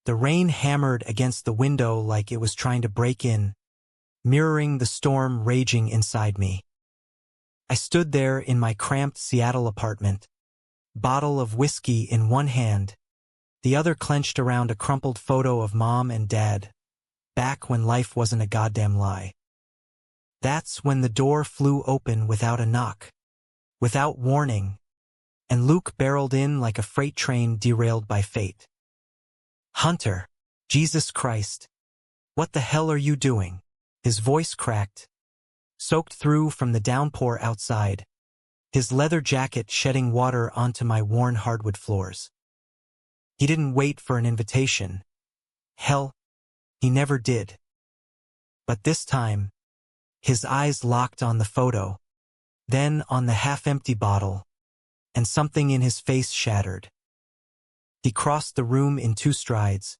The rain hammered against the window like it was trying to break in, mirroring the storm raging inside me. I stood there in my cramped Seattle apartment, bottle of whiskey in one hand, the other clenched around a crumpled photo of Mom and Dad, back when life wasn't a goddamn lie. That's when the door flew open without a knock, without warning, and Luke barreled in like a freight train derailed by fate. "Hunter, Jesus Christ, what the hell are you doing?" His voice cracked, soaked through from the downpour outside, his leather jacket shedding water onto my worn hardwood floors. He didn't wait for an invitation. Hell, he never did. But this time, his eyes locked on the photo, then on the half-empty bottle, and something in his face shattered. He crossed the room in 2 strides,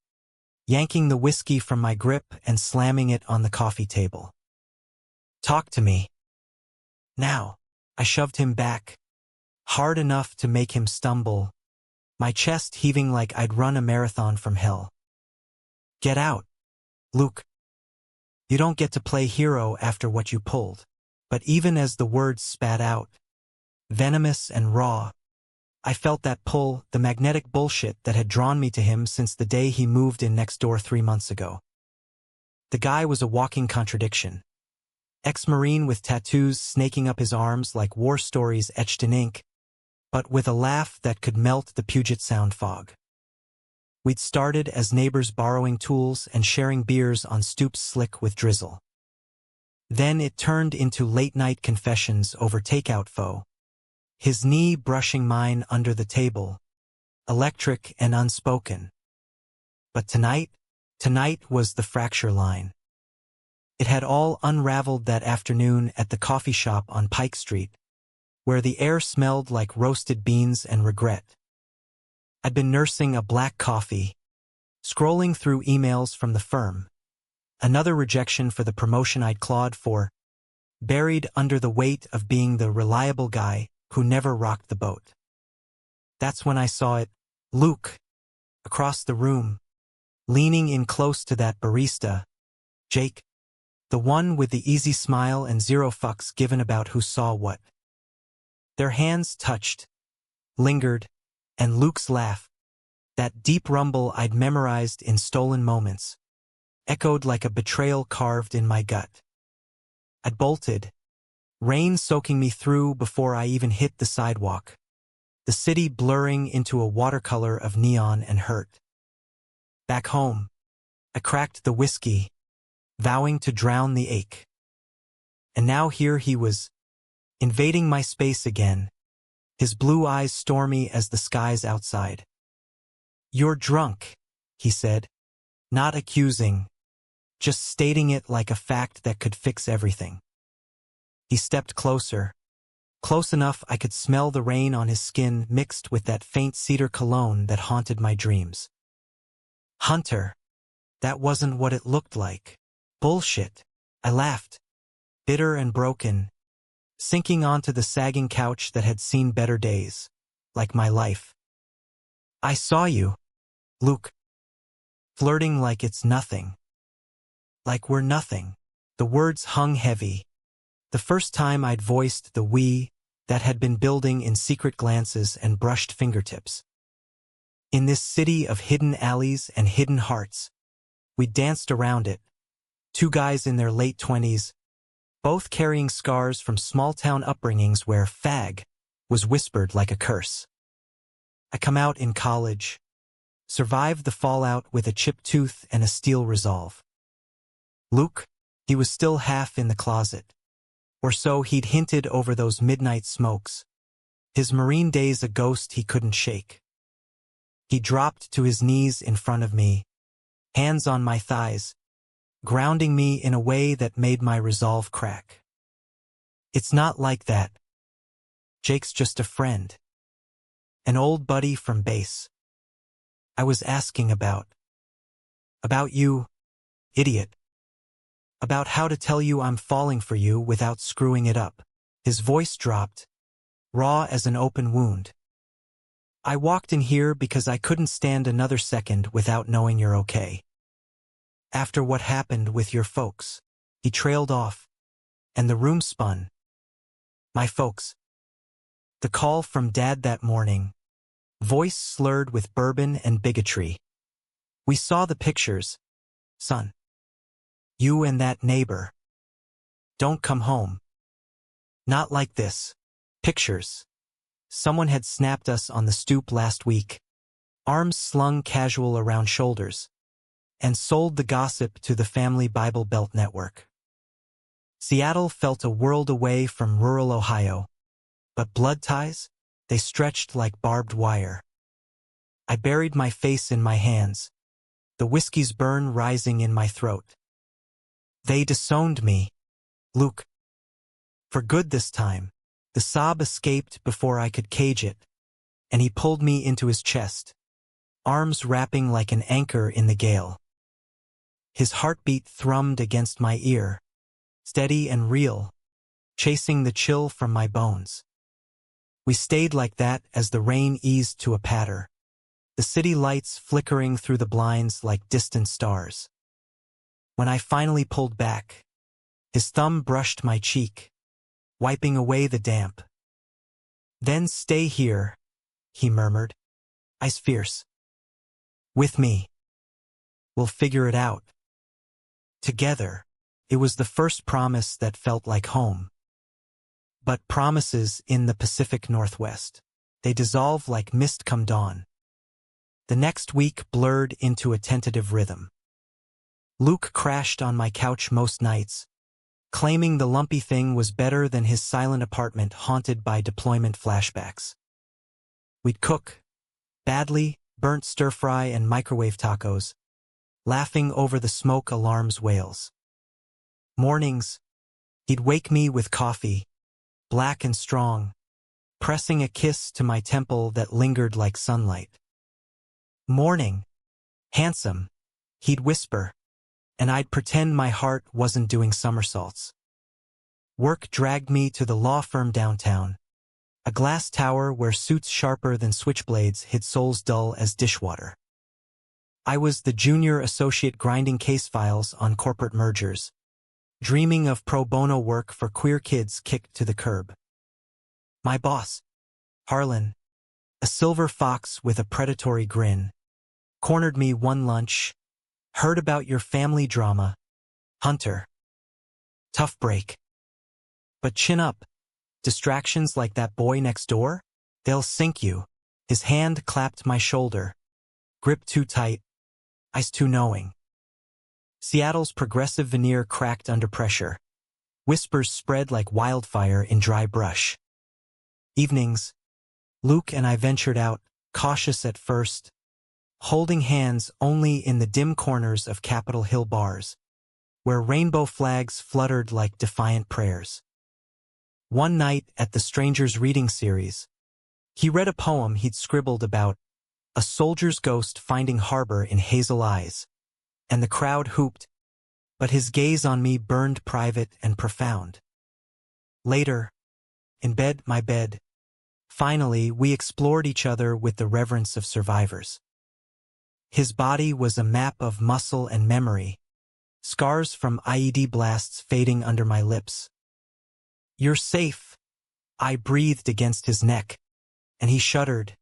yanking the whiskey from my grip and slamming it on the coffee table. "Talk to me." "Now." I shoved him back, hard enough to make him stumble, my chest heaving like I'd run a marathon from hell. "Get out, Luke. You don't get to play hero after what you pulled." But even as the words spat out, venomous and raw, I felt that pull, the magnetic bullshit that had drawn me to him since the day he moved in next door 3 months ago. The guy was a walking contradiction. Ex-Marine with tattoos snaking up his arms like war stories etched in ink, but with a laugh that could melt the Puget Sound fog. We'd started as neighbors borrowing tools and sharing beers on stoops slick with drizzle. Then it turned into late-night confessions over takeout pho, his knee brushing mine under the table, electric and unspoken. But tonight was the fracture line. It had all unraveled that afternoon at the coffee shop on Pike Street, where the air smelled like roasted beans and regret. I'd been nursing a black coffee, scrolling through emails from the firm, another rejection for the promotion I'd clawed for, buried under the weight of being the reliable guy who never rocked the boat. That's when I saw it, Luke, across the room, leaning in close to that barista, Jake, the one with the easy smile and 0 fucks given about who saw what. Their hands touched, lingered, and Luke's laugh, that deep rumble I'd memorized in stolen moments, echoed like a betrayal carved in my gut. I'd bolted, rain soaking me through before I even hit the sidewalk, the city blurring into a watercolor of neon and hurt. Back home, I cracked the whiskey, vowing to drown the ache. And now here he was, invading my space again, his blue eyes stormy as the skies outside. "You're drunk," he said, not accusing, just stating it like a fact that could fix everything. He stepped closer, close enough I could smell the rain on his skin mixed with that faint cedar cologne that haunted my dreams. "Hunter, that wasn't what it looked like." "Bullshit," I laughed, bitter and broken, sinking onto the sagging couch that had seen better days, like my life. "I saw you, Luke. Flirting like it's nothing. Like we're nothing." The words hung heavy. The first time I'd voiced the we that had been building in secret glances and brushed fingertips. In this city of hidden alleys and hidden hearts, we danced around it, 2 guys in their late 20s, both carrying scars from small-town upbringings where fag was whispered like a curse. I come out in college, survived the fallout with a chipped tooth and a steel resolve. Luke, he was still half in the closet, or so he'd hinted over those midnight smokes, his Marine days a ghost he couldn't shake. He dropped to his knees in front of me, hands on my thighs, grounding me in a way that made my resolve crack. "It's not like that. Jake's just a friend. An old buddy from base. I was asking about you, idiot. About how to tell you I'm falling for you without screwing it up." His voice dropped, raw as an open wound. I walked in here because I couldn't stand another second without knowing you're okay. After what happened with your folks. He trailed off, and the room spun. My folks. The call from Dad that morning. Voice slurred with bourbon and bigotry. We saw the pictures. Son. You and that neighbor. Don't come home. Not like this. Pictures. Someone had snapped us on the stoop last week. Arms slung casual around shoulders. And sold the gossip to the Family Bible Belt Network. Seattle felt a world away from rural Ohio. But blood ties? They stretched like barbed wire. I buried my face in my hands, the whiskey's burn rising in my throat. They disowned me, Luke. For good this time. The sob escaped before I could cage it, and he pulled me into his chest, arms wrapping like an anchor in the gale. His heartbeat thrummed against my ear, steady and real, chasing the chill from my bones. We stayed like that as the rain eased to a patter, the city lights flickering through the blinds like distant stars. When I finally pulled back, his thumb brushed my cheek, wiping away the damp. Then stay here, he murmured, ice fierce. With me. We'll figure it out. Together. It was the first promise that felt like home. But promises in the Pacific Northwest. They dissolve like mist come dawn. The next week blurred into a tentative rhythm. Luke crashed on my couch most nights, claiming the lumpy thing was better than his silent apartment haunted by deployment flashbacks. We'd cook, badly, burnt stir-fry and microwave tacos, laughing over the smoke alarm's wails. Mornings, he'd wake me with coffee, black and strong, pressing a kiss to my temple that lingered like sunlight. Morning, handsome, he'd whisper, and I'd pretend my heart wasn't doing somersaults. Work dragged me to the law firm downtown, a glass tower where suits sharper than switchblades hid souls dull as dishwater. I was the junior associate grinding case files on corporate mergers, dreaming of pro bono work for queer kids kicked to the curb. My boss, Harlan, a silver fox with a predatory grin, cornered me one lunch. Heard about your family drama, Hunter. Tough break. But chin up. Distractions like that boy next door, they'll sink you. His hand clapped my shoulder. Grip too tight. Eyes too knowing. Seattle's progressive veneer cracked under pressure. Whispers spread like wildfire in dry brush. Evenings, Luke and I ventured out, cautious at first, holding hands only in the dim corners of Capitol Hill bars, where rainbow flags fluttered like defiant prayers. One night at the Strangers Reading Series, he read a poem he'd scribbled about a soldier's ghost finding harbor in hazel eyes, and the crowd hooped, but his gaze on me burned private and profound. Later, in bed, my bed, finally we explored each other with the reverence of survivors. His body was a map of muscle and memory, scars from IED blasts fading under my lips. You're safe, I breathed against his neck, and he shuddered,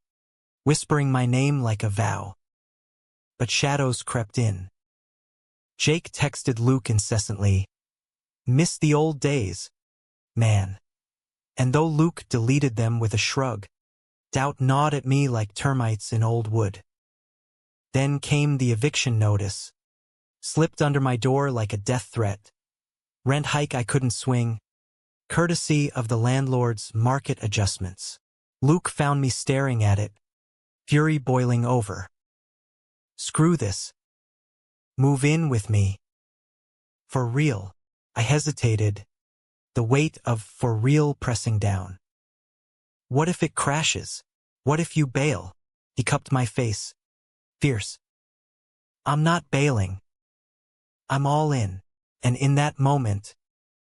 whispering my name like a vow. But shadows crept in. Jake texted Luke incessantly. Miss the old days, man. And though Luke deleted them with a shrug, doubt gnawed at me like termites in old wood. Then came the eviction notice, slipped under my door like a death threat. Rent hike I couldn't swing, courtesy of the landlord's market adjustments. Luke found me staring at it, fury boiling over. Screw this. Move in with me. For real. I hesitated, the weight of for real pressing down. What if it crashes? What if you bail? He cupped my face. Fierce. I'm not bailing. I'm all in. And in that moment,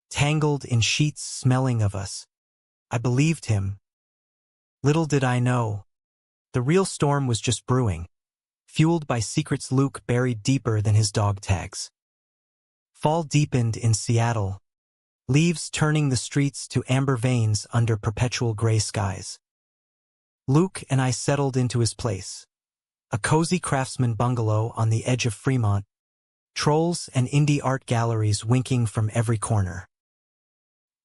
tangled in sheets smelling of us, I believed him. Little did I know, The real storm was just brewing, fueled by secrets Luke buried deeper than his dog tags. Fall deepened in Seattle, leaves turning the streets to amber veins under perpetual gray skies. Luke and I settled into his place, a cozy craftsman bungalow on the edge of Fremont, trolls and indie art galleries winking from every corner.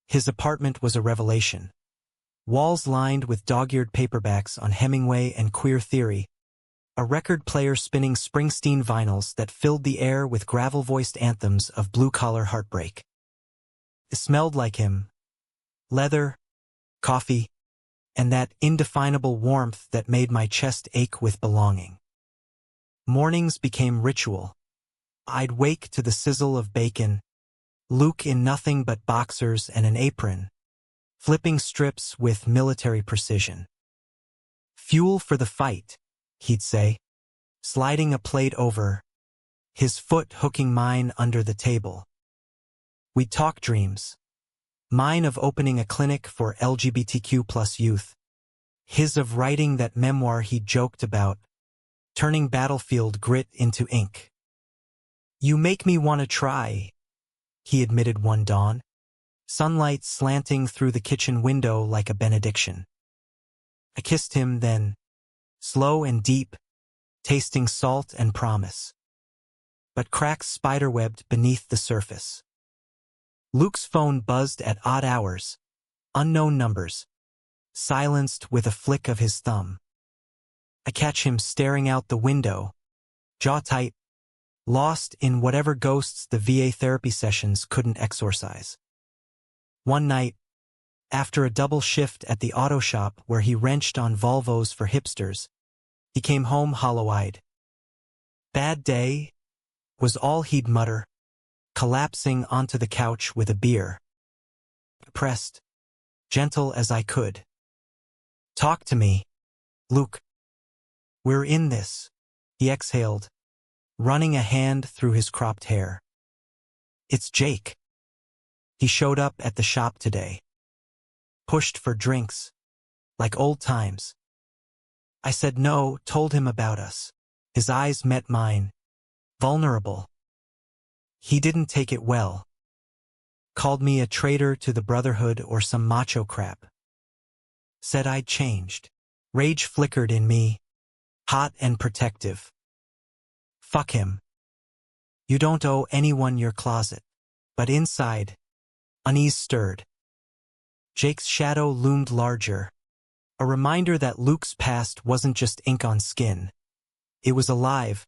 His apartment was a revelation. Walls lined with dog-eared paperbacks on Hemingway and queer theory, a record player spinning Springsteen vinyls that filled the air with gravel-voiced anthems of blue-collar heartbreak. It smelled like him. Leather, coffee, and that indefinable warmth that made my chest ache with belonging. Mornings became ritual. I'd wake to the sizzle of bacon, Luke in nothing but boxers and an apron, flipping strips with military precision. "Fuel for the fight," he'd say, sliding a plate over, his foot hooking mine under the table. We'd talk dreams. Mine of opening a clinic for LGBTQ+ youth. His of writing that memoir he'd joked about, turning battlefield grit into ink. "You make me want to try," he admitted one dawn, sunlight slanting through the kitchen window like a benediction. I kissed him then, slow and deep, tasting salt and promise. But cracks spiderwebbed beneath the surface. Luke's phone buzzed at odd hours, unknown numbers, silenced with a flick of his thumb. I catch him staring out the window, jaw tight, lost in whatever ghosts the VA therapy sessions couldn't exorcise. One night, after a double shift at the auto shop where he wrenched on Volvos for hipsters, he came home hollow-eyed. "Bad day," was all he'd mutter, collapsing onto the couch with a beer. I pressed, gentle as I could. "Talk to me, Luke. We're in this," he exhaled, running a hand through his cropped hair. "It's Jake. He showed up at the shop today. Pushed for drinks, like old times." I said no, told him about us. His eyes met mine, vulnerable. He didn't take it well. Called me a traitor to the brotherhood or some macho crap. Said I'd changed. Rage flickered in me, hot and protective. Fuck him. You don't owe anyone your closet. But inside, unease stirred. Jake's shadow loomed larger, a reminder that Luke's past wasn't just ink on skin. It was alive,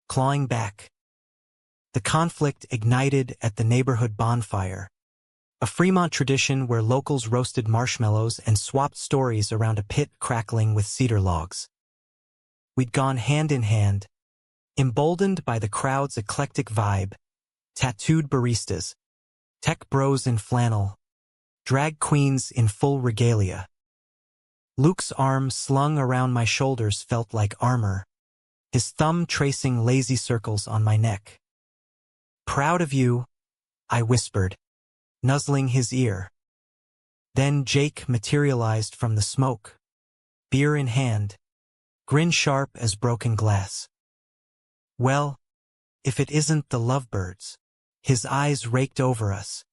clawing back. The conflict ignited at the neighborhood bonfire, a Fremont tradition where locals roasted marshmallows and swapped stories around a pit crackling with cedar logs. We'd gone hand in hand, emboldened by the crowd's eclectic vibe, tattooed baristas, tech bros in flannel, drag queens in full regalia. Luke's arm slung around my shoulders felt like armor, his thumb tracing lazy circles on my neck. "Proud of you," I whispered, nuzzling his ear. Then Jake materialized from the smoke, beer in hand, grin sharp as broken glass. "Well, if it isn't the lovebirds." His eyes raked over us,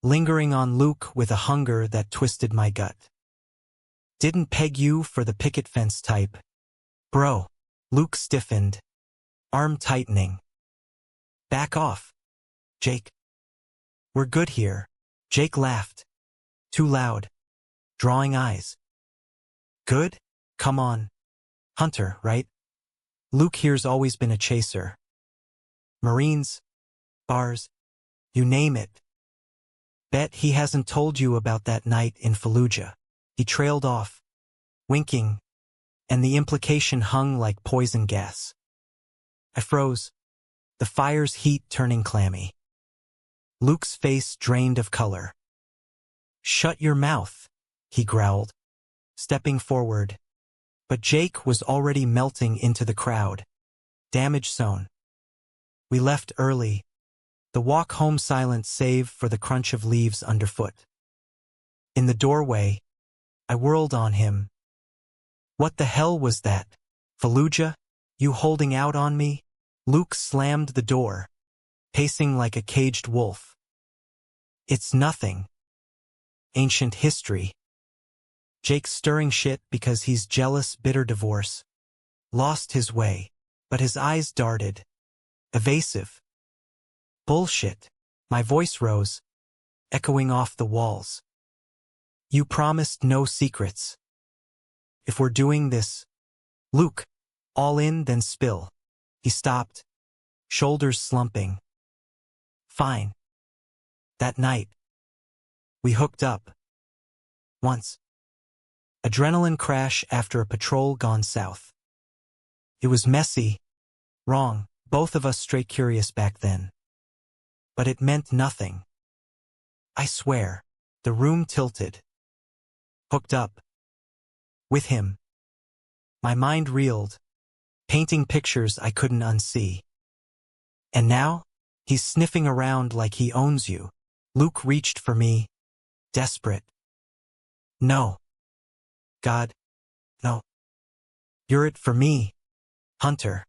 lingering on Luke with a hunger that twisted my gut. "Didn't peg you for the picket fence type, bro." Luke stiffened, arm tightening. "Back off, Jake. We're good here." Jake laughed, too loud, drawing eyes. "Good? Come on. Hunter, right? Luke here's always been a chaser. Marines, bars, you name it. Bet he hasn't told you about that night in Fallujah." He trailed off, winking, and the implication hung like poison gas. I froze, the fire's heat turning clammy. Luke's face drained of color. "Shut your mouth," he growled, stepping forward. But Jake was already melting into the crowd, damage zone. We left early, the walk home silent save for the crunch of leaves underfoot. In the doorway, I whirled on him. What the hell was that? Fallujah? You holding out on me? Luke slammed the door, pacing like a caged wolf. It's nothing. Ancient history. Jake's stirring shit because he's jealous, bitter divorce. Lost his way, but his eyes darted. Evasive. Bullshit. My voice rose, echoing off the walls. You promised no secrets. If we're doing this, Luke, all in then spill. He stopped, shoulders slumping. Fine. That night, we hooked up. Once. Adrenaline crash after a patrol gone south. It was messy, wrong, both of us straight curious back then. But it meant nothing. I swear, the room tilted. Hooked up. With him. My mind reeled, painting pictures I couldn't unsee. And now, he's sniffing around like he owns you. Luke reached for me, desperate. No. God, no. You're it for me, Hunter.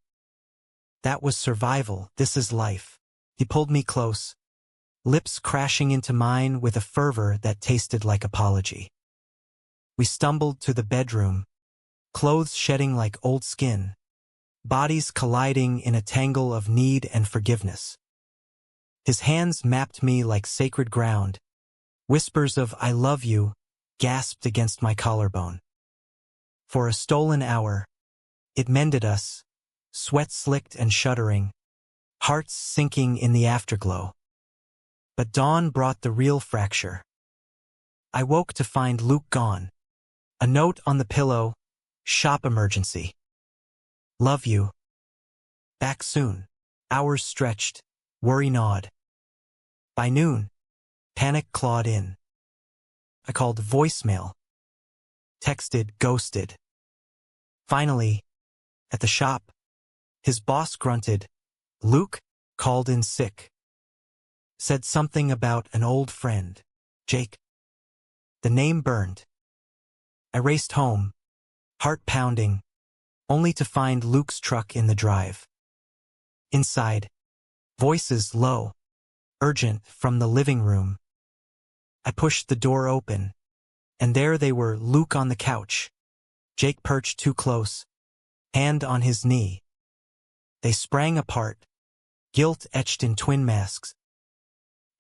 That was survival, this is life. He pulled me close, lips crashing into mine with a fervor that tasted like apology. We stumbled to the bedroom, clothes shedding like old skin, bodies colliding in a tangle of need and forgiveness. His hands mapped me like sacred ground, whispers of "I love you" gasped against my collarbone. For a stolen hour, it mended us, sweat slicked and shuddering, hearts sinking in the afterglow. But dawn brought the real fracture. I woke to find Luke gone. A note on the pillow, shop emergency. Love you. Back soon. Hours stretched, worry gnawed. By noon, panic clawed in. I called voicemail. Texted, ghosted. Finally, at the shop, his boss grunted. Luke called in sick. Said something about an old friend, Jake. The name burned. I raced home, heart pounding, only to find Luke's truck in the drive. Inside, voices low, urgent from the living room. I pushed the door open, and there they were, Luke on the couch, Jake perched too close, hand on his knee. They sprang apart, guilt etched in twin masks.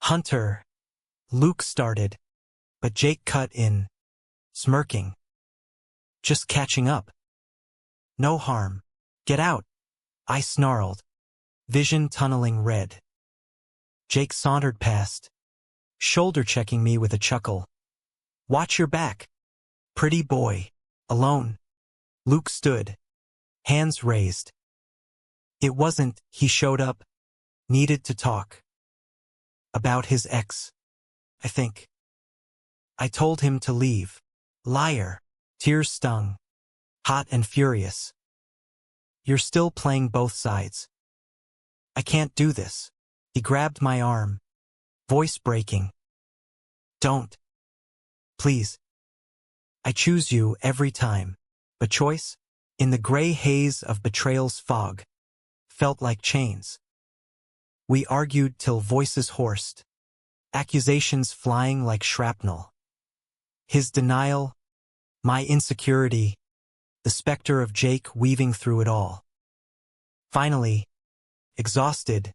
Hunter, Luke started, but Jake cut in, smirking. Just catching up. No harm. Get out, I snarled, vision tunneling red. Jake sauntered past, shoulder-checking me with a chuckle. Watch your back. Pretty boy. Alone. Luke stood, hands raised. It wasn't, he showed up, needed to talk. About his ex, I think. I told him to leave. Liar. Tears stung. Hot and furious. You're still playing both sides. I can't do this. He grabbed my arm, voice breaking. Don't. Please. I choose you every time, but choice, in the gray haze of betrayal's fog, felt like chains. We argued till voices hoarsed, accusations flying like shrapnel. His denial, my insecurity, the specter of Jake weaving through it all. Finally, exhausted,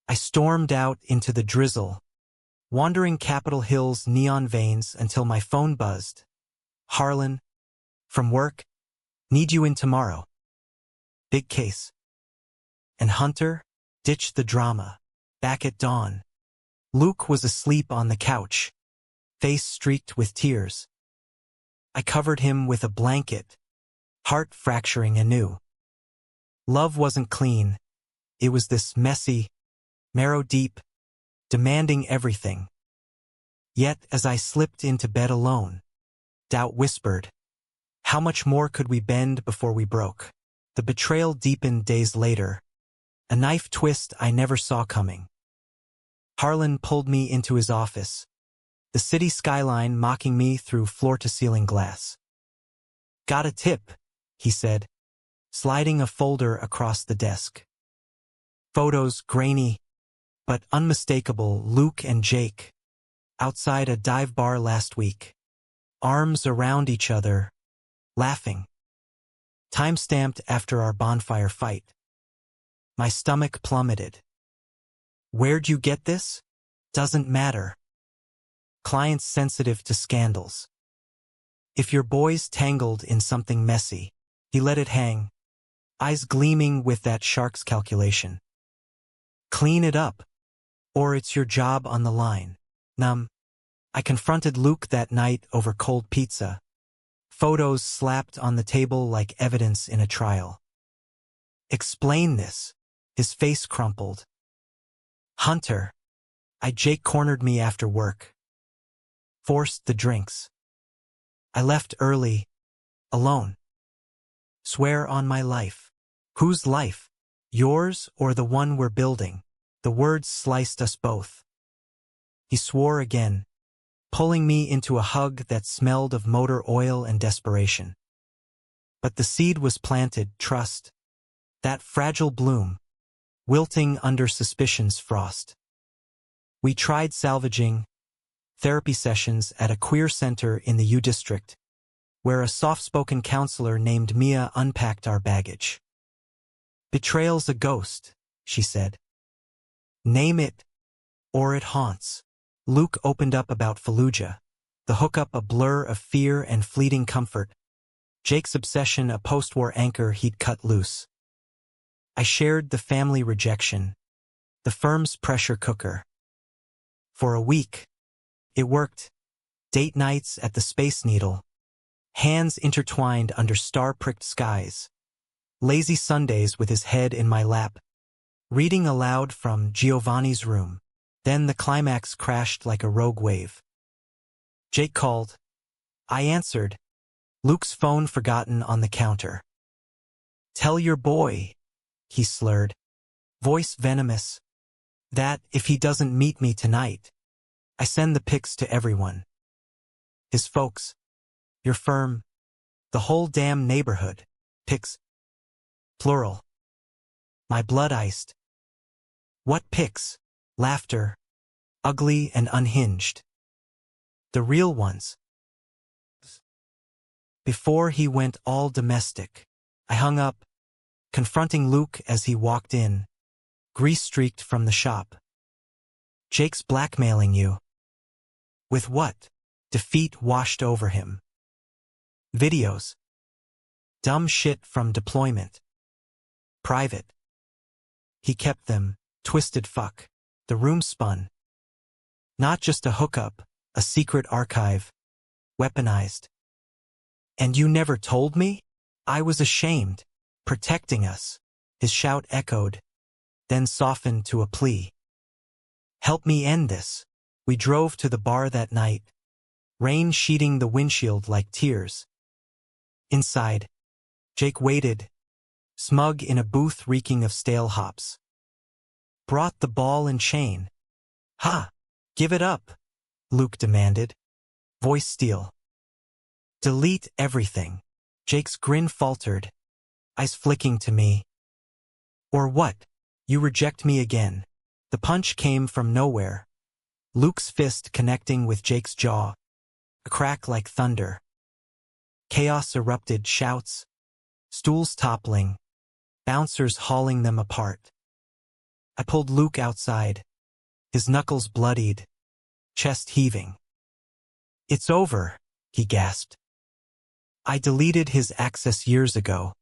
I stormed out into the drizzle, wandering Capitol Hill's neon veins until my phone buzzed. Harlan, from work, need you in tomorrow. Big case. And Hunter ditched the drama, back at dawn. Luke was asleep on the couch, face streaked with tears. I covered him with a blanket, heart fracturing anew. Love wasn't clean. It was this messy, marrow-deep, demanding everything. Yet as I slipped into bed alone, doubt whispered, how much more could we bend before we broke? The betrayal deepened days later, a knife twist I never saw coming. Harlan pulled me into his office, the city skyline mocking me through floor-to-ceiling glass. Got a tip, he said, sliding a folder across the desk. Photos, grainy, but unmistakable. Luke and Jake, outside a dive bar last week. Arms around each other, laughing. Time-stamped after our bonfire fight. My stomach plummeted. Where'd you get this? Doesn't matter. Clients sensitive to scandals. If your boy's tangled in something messy, he let it hang, eyes gleaming with that shark's calculation. Clean it up, or it's your job on the line. I confronted Luke that night over cold pizza. Photos slapped on the table like evidence in a trial. Explain this. His face crumpled. Hunter. Jake cornered me after work. Forced the drinks. I left early, alone. Swear on my life. Whose life? Yours or the one we're building? The words sliced us both. He swore again, pulling me into a hug that smelled of motor oil and desperation. But the seed was planted, trust. That fragile bloom, wilting under suspicion's frost. We tried salvaging therapy sessions at a queer center in the U District, where a soft-spoken counselor named Mia unpacked our baggage. Betrayal's a ghost, she said. Name it, or it haunts. Luke opened up about Fallujah, the hookup a blur of fear and fleeting comfort, Jake's obsession a post-war anchor he'd cut loose. I shared the family rejection, the firm's pressure cooker. For a week, it worked. Date nights at the Space Needle, hands intertwined under star-pricked skies, lazy Sundays with his head in my lap, reading aloud from Giovanni's room. Then the climax crashed like a rogue wave. Jake called. I answered. Luke's phone forgotten on the counter. Tell your boy, he slurred, voice venomous, that if he doesn't meet me tonight, I send the pics to everyone. His folks, your firm, the whole damn neighborhood, pics. Plural. My blood iced. What pics? Laughter, ugly and unhinged. The real ones. Before he went all domestic, I hung up, confronting Luke as he walked in, grease-streaked from the shop. Jake's blackmailing you. With what? Defeat washed over him. Videos. Dumb shit from deployment. Private. He kept them, twisted fuck. The room spun. Not just a hookup, a secret archive. Weaponized. And you never told me? I was ashamed. Protecting us. His shout echoed, then softened to a plea. Help me end this. We drove to the bar that night, rain sheeting the windshield like tears. Inside, Jake waited, smug in a booth reeking of stale hops. Brought the ball and chain. Ha! Give it up, Luke demanded, voice steel. Delete everything. Jake's grin faltered, eyes flicking to me. Or what? You reject me again. The punch came from nowhere. Luke's fist connecting with Jake's jaw. A crack like thunder. Chaos erupted, shouts, stools toppling, bouncers hauling them apart. I pulled Luke outside, his knuckles bloodied, chest heaving. It's over, he gasped. I deleted his access years ago.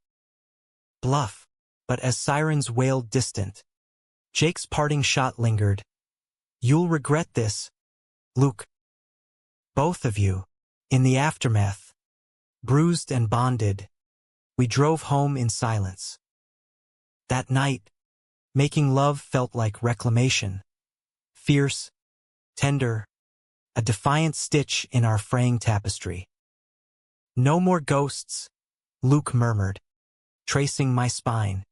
Bluff, but as sirens wailed distant, Jake's parting shot lingered. You'll regret this, Luke. Both of you, in the aftermath, bruised and bonded, we drove home in silence. That night, making love felt like reclamation. Fierce, tender, a defiant stitch in our fraying tapestry. No more ghosts, Luke murmured, tracing my spine.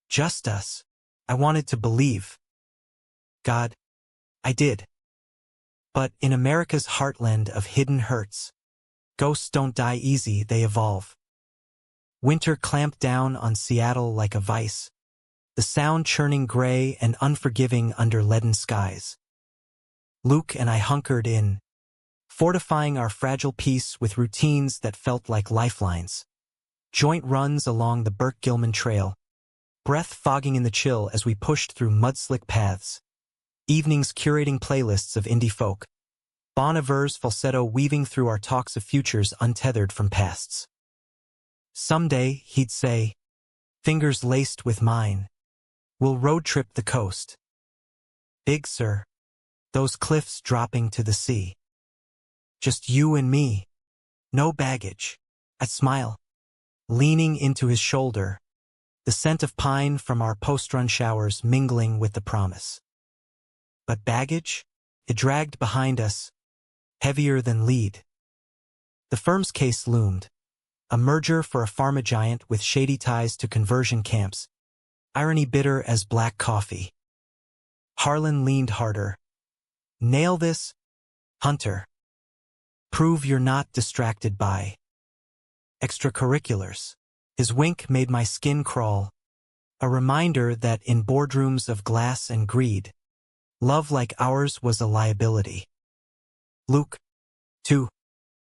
Just us. I wanted to believe. God, I did. But in America's heartland of hidden hurts, ghosts don't die easy, they evolve. Winter clamped down on Seattle like a vice, the sound churning gray and unforgiving under leaden skies. Luke and I hunkered in, fortifying our fragile peace with routines that felt like lifelines. Joint runs along the Burke-Gilman Trail, breath fogging in the chill as we pushed through mud-slick paths. Evenings curating playlists of indie folk, Bon Iver's falsetto weaving through our talks of futures untethered from pasts. Someday, he'd say, fingers laced with mine, we'll road trip the coast. Big, sir, those cliffs dropping to the sea. Just you and me, no baggage. I'd smile, leaning into his shoulder, the scent of pine from our post-run showers mingling with the promise. But baggage? It dragged behind us, heavier than lead. The firm's case loomed, a merger for a pharma giant with shady ties to conversion camps, irony bitter as black coffee. Harlan leaned harder. Nail this, Hunter. Prove you're not distracted by extracurriculars. His wink made my skin crawl, a reminder that in boardrooms of glass and greed, love like ours was a liability. Luke, too,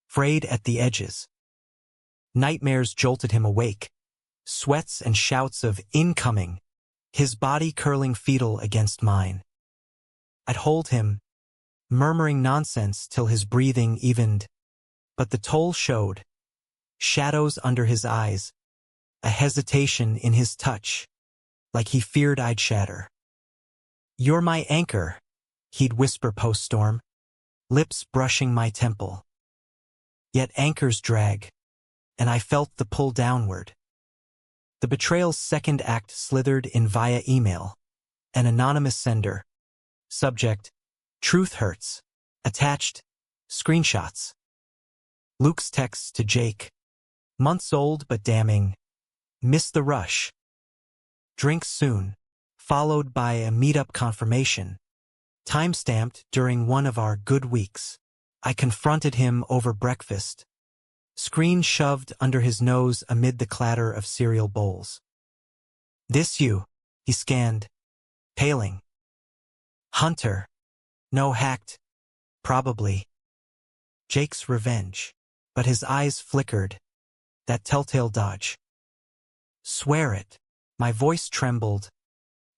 frayed at the edges. Nightmares jolted him awake, sweats and shouts of incoming, his body curling fetal against mine. I'd hold him, murmuring nonsense till his breathing evened, but the toll showed. Shadows under his eyes, a hesitation in his touch, like he feared I'd shatter. You're my anchor, he'd whisper post-storm, lips brushing my temple. Yet anchors drag, and I felt the pull downward. The betrayal's second act slithered in via email, an anonymous sender. Subject, truth hurts. Attached, screenshots. Luke's text to Jake, months old but damning. Miss the rush. Drinks soon, followed by a meetup confirmation, time-stamped during one of our good weeks. I confronted him over breakfast, screen shoved under his nose amid the clatter of cereal bowls. This you, he scanned, paling. Hunter. No hacked. Probably. Jake's revenge. But his eyes flickered. That telltale dodge. Swear it. My voice trembled,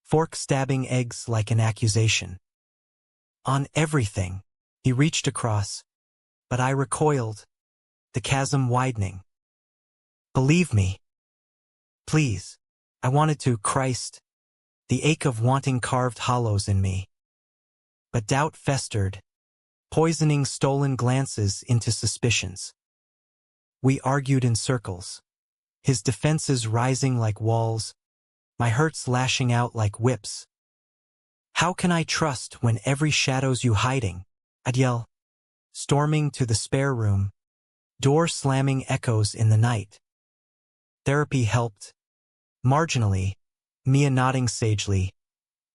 fork stabbing eggs like an accusation. On everything. He reached across, but I recoiled, the chasm widening. Believe me. Please. I wanted to, Christ. The ache of wanting carved hollows in me. But doubt festered, poisoning stolen glances into suspicions. We argued in circles, his defenses rising like walls, my hurts lashing out like whips. How can I trust when every shadow's you hiding? I'd yell, storming to the spare room, door slamming echoes in the night. Therapy helped. Marginally, Mia nodding sagely.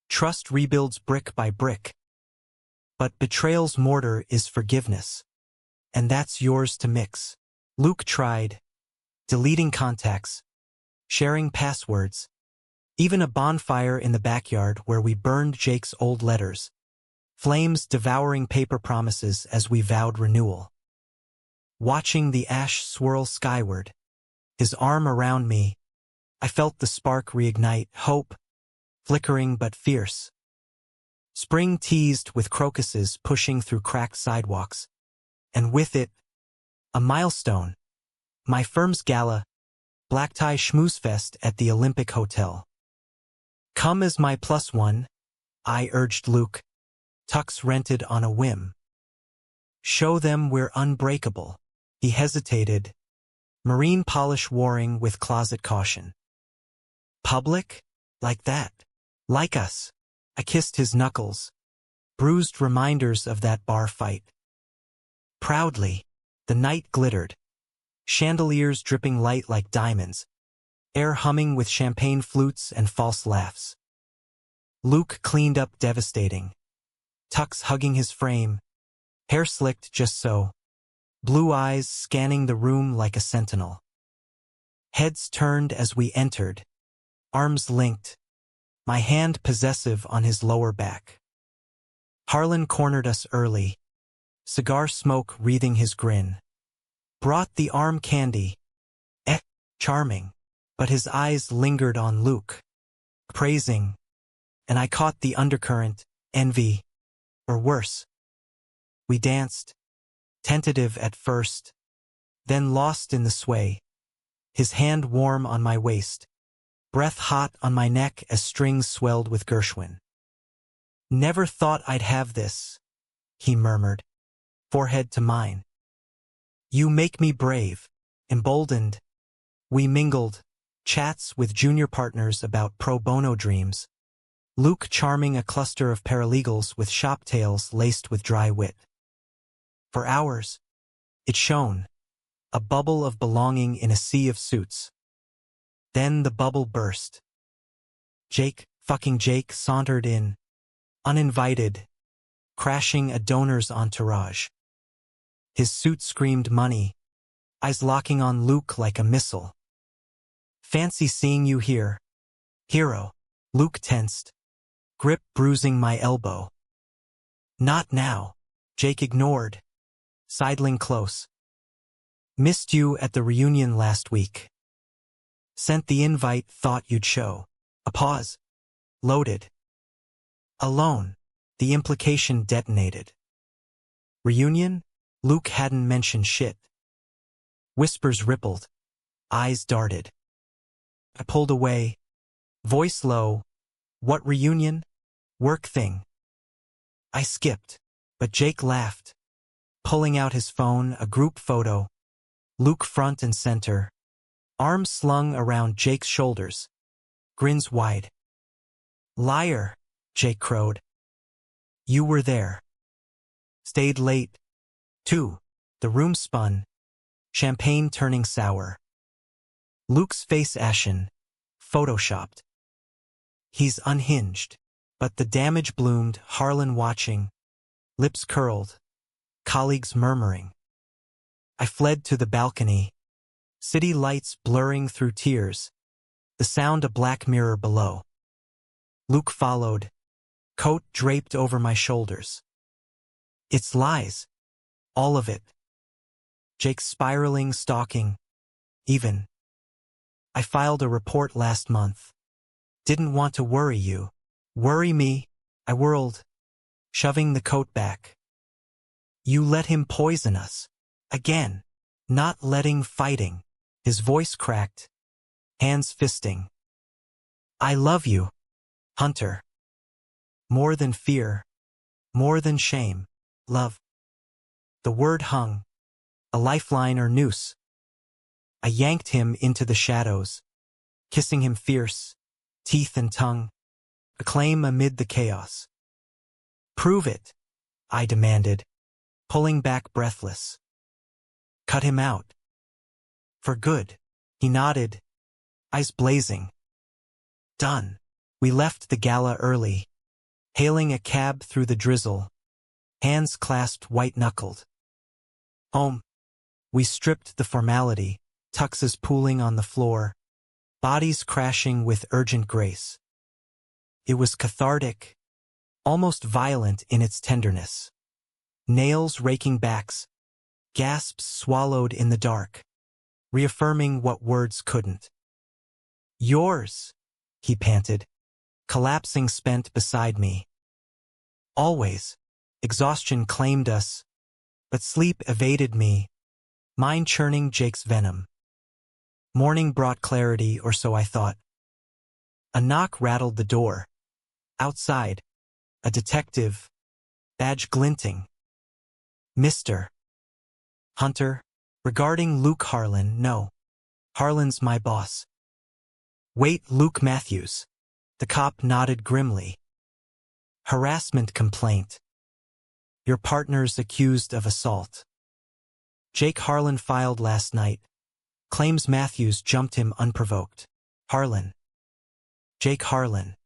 Trust rebuilds brick by brick. But betrayal's mortar is forgiveness. And that's yours to mix. Luke tried, deleting contacts, sharing passwords, even a bonfire in the backyard where we burned Jake's old letters, flames devouring paper promises as we vowed renewal. Watching the ash swirl skyward, his arm around me, I felt the spark reignite, hope, flickering but fierce. Spring teased with crocuses pushing through cracked sidewalks, and with it, a milestone. My firm's gala, black tie schmooze fest at the Olympic Hotel. Come as my plus one, I urged Luke, tux rented on a whim. Show them we're unbreakable. He hesitated, marine polish warring with closet caution. Public? Like that? Like us? I kissed his knuckles, bruised reminders of that bar fight. Proudly, the night glittered, chandeliers dripping light like diamonds, air humming with champagne flutes and false laughs. Luke cleaned up devastating, tux hugging his frame, hair slicked just so, blue eyes scanning the room like a sentinel. Heads turned as we entered, arms linked, my hand possessive on his lower back. Harlan cornered us early, cigar smoke wreathing his grin. Brought the arm candy. Charming. But his eyes lingered on Luke, praising, and I caught the undercurrent, envy, or worse. We danced, tentative at first, then lost in the sway, his hand warm on my waist, breath hot on my neck as strings swelled with Gershwin. Never thought I'd have this, he murmured, forehead to mine. You make me brave, emboldened. We mingled, chats with junior partners about pro bono dreams, Luke charming a cluster of paralegals with shop tales laced with dry wit. For hours, it shone, a bubble of belonging in a sea of suits. Then the bubble burst. Jake sauntered in, uninvited, crashing a donor's entourage. His suit screamed money, eyes locking on Luke like a missile. Fancy seeing you here, hero. Luke tensed, grip bruising my elbow. Not now, Jake ignored, sidling close. Missed you at the reunion last week. Sent the invite, thought you'd show. A pause. Loaded. Alone. The implication detonated. Reunion? Luke hadn't mentioned shit. Whispers rippled. Eyes darted. I pulled away. Voice low. What reunion? Work thing. I skipped, but Jake laughed. Pulling out his phone, a group photo. Luke front and center. Arms slung around Jake's shoulders. Grins wide. Liar, Jake crowed. You were there. Stayed late. Too. The room spun. Champagne turning sour. Luke's face ashen. Photoshopped. He's unhinged. But the damage bloomed, Harlan watching. Lips curled. Colleagues murmuring. I fled to the balcony. City lights blurring through tears. The sound a black mirror below. Luke followed. Coat draped over my shoulders. It's lies. All of it. Jake spiraling, stalking. Even. I filed a report last month. Didn't want to worry you. Worry me, I whirled, shoving the coat back. You let him poison us. Again. Not letting fighting. His voice cracked. Hands fisting. I love you, Hunter. More than fear. More than shame. Love. The word hung. A lifeline or noose. I yanked him into the shadows, kissing him fierce, teeth and tongue. Acclaim amid the chaos. Prove it, I demanded, pulling back breathless. Cut him out. For good, he nodded, eyes blazing. Done. We left the gala early, hailing a cab through the drizzle, hands clasped white-knuckled. Home. We stripped the formality, tuxes pooling on the floor, bodies crashing with urgent grace. It was cathartic, almost violent in its tenderness. Nails raking backs, gasps swallowed in the dark, reaffirming what words couldn't. Yours, he panted, collapsing spent beside me. Always, exhaustion claimed us, but sleep evaded me, mind churning Jake's venom. Morning brought clarity, or so I thought. A knock rattled the door. Outside, a detective, badge glinting. Mr. Hunter, regarding Luke Harlan, no. Harlan's my boss. Wait, Luke Matthews. The cop nodded grimly. Harassment complaint. Your partner's accused of assault. Jake Harlan filed last night. Claims Matthews jumped him unprovoked. Harlan. Jake Harlan.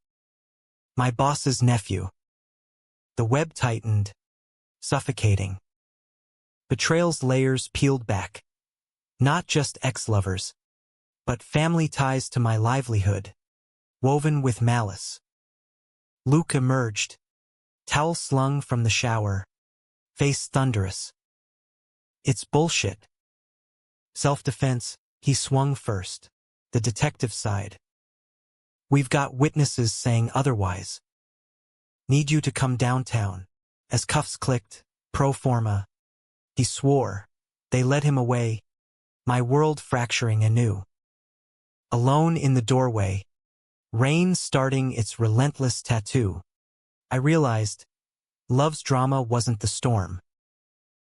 My boss's nephew. The web tightened, suffocating. Betrayal's layers peeled back. Not just ex-lovers, but family ties to my livelihood, woven with malice. Luke emerged, towel slung from the shower, face thunderous. It's bullshit. Self-defense, he swung first, the detective side. We've got witnesses saying otherwise. Need you to come downtown. As cuffs clicked, pro forma. He swore. They led him away, my world fracturing anew. Alone in the doorway, rain starting its relentless tattoo, I realized love's drama wasn't the storm.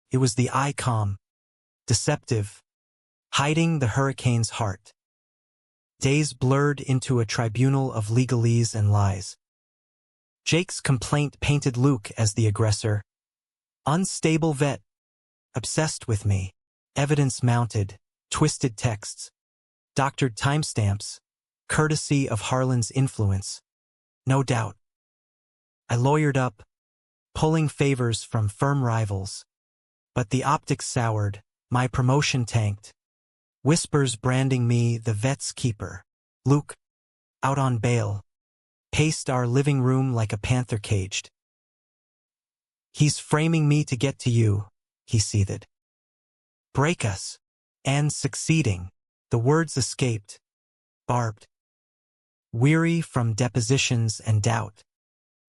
It was the eye calm, deceptive, hiding the hurricane's heart. Days blurred into a tribunal of legalese and lies. Jake's complaint painted Luke as the aggressor. Unstable vet, obsessed with me. Evidence mounted, twisted texts, doctored timestamps, courtesy of Harlan's influence. No doubt. I lawyered up, pulling favors from firm rivals. But the optics soured, my promotion tanked. Whispers branding me the vet's keeper. Luke, out on bail, paced our living room like a panther caged. He's framing me to get to you, he seethed. Break us. And succeeding, the words escaped, barbed. Weary from depositions and doubt,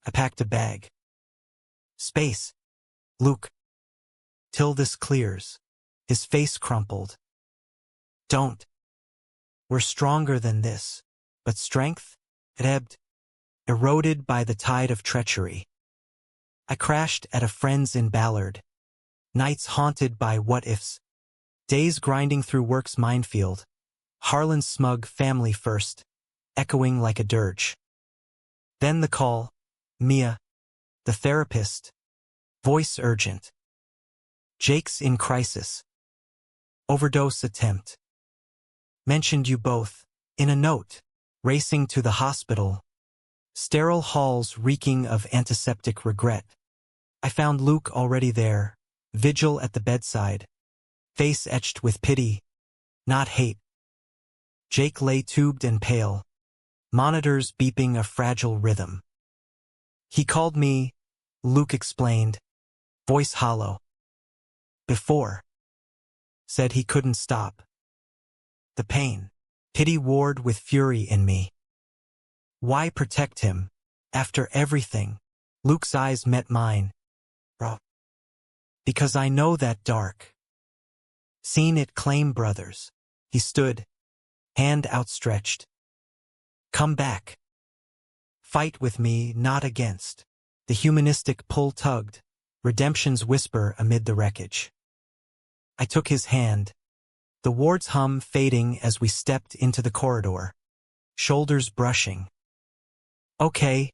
I packed a bag. Space. Luke. Till this clears. His face crumpled. Don't. We're stronger than this, but strength, it ebbed, eroded by the tide of treachery. I crashed at a friend's in Ballard, nights haunted by what-ifs, days grinding through work's minefield, Harlan's smug family first, echoing like a dirge. Then the call, Mia, the therapist, voice urgent. Jake's in crisis. Overdose attempt. Mentioned you both, in a note, racing to the hospital. Sterile halls reeking of antiseptic regret. I found Luke already there, vigil at the bedside, face etched with pity, not hate. Jake lay tubed and pale, monitors beeping a fragile rhythm. He called me, Luke explained, voice hollow. Before. Said he couldn't stop. The pain. Pity warred with fury in me. Why protect him? After everything. Luke's eyes met mine. Bro. Because I know that dark. Seen it claim brothers. He stood, hand outstretched. Come back. Fight with me, not against. The humanistic pull tugged, redemption's whisper amid the wreckage. I took his hand, the ward's hum fading as we stepped into the corridor, shoulders brushing. Okay,